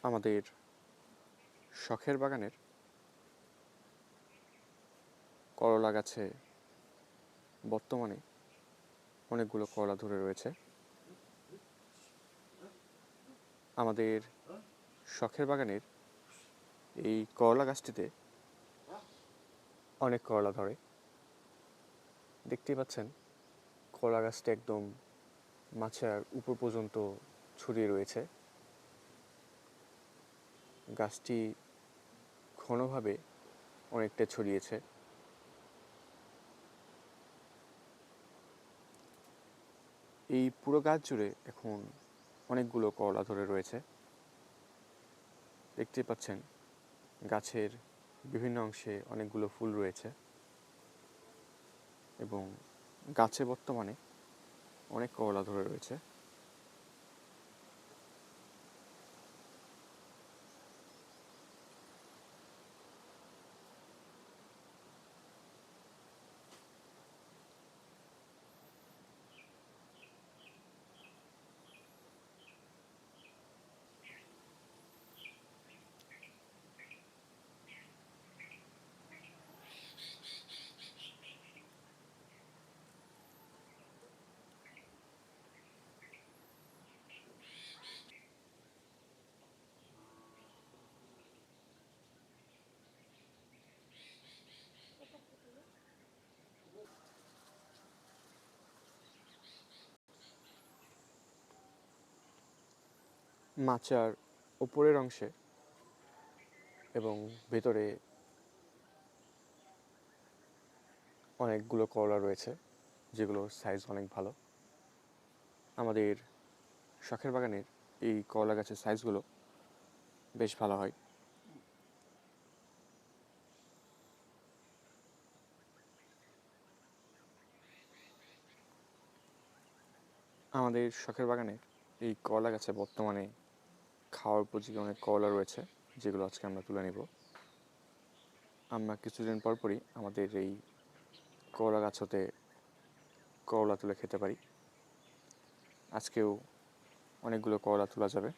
আমাদের শখের বাগানের করলা গাছে বর্তমানে অনেকগুলো করলা ধরে রয়েছে। আমাদের শখের বাগানের এই করলা গাছটিতে অনেক করলা ধরে। দেখতেই পাচ্ছেন করলা গাছটি একদম মাচার উপর পর্যন্ত ছড়িয়ে রয়েছে। গাছটি ঘনভাবে অনেকটা ছড়িয়েছে। এই পুরো গাছ জুড়ে এখন অনেকগুলো করলা ধরে রয়েছে। দেখতেই পাচ্ছেন গাছের বিভিন্ন অংশে অনেকগুলো ফুল রয়েছে এবং গাছে বর্তমানে অনেক করলা ধরে রয়েছে। মাচার উপরের অংশে এবং ভেতরে অনেকগুলো করলা রয়েছে, যেগুলোর সাইজ অনেক ভালো। আমাদের শখের বাগানের এই করলা গাছের সাইজগুলো বেশ ভালো হয়। আমাদের শখের বাগানের এই করলা গাছে বর্তমানে খাওয়ার উপযোগী অনেক করলা রয়েছে, যেগুলো আজকে আমরা তুলে নেব। আমরা কিছুদিন পরপরই আমাদের এই করলা গাছ হতে করলা তুলে খেতে পারি। আজকেও অনেকগুলো করলা তোলা যাবে।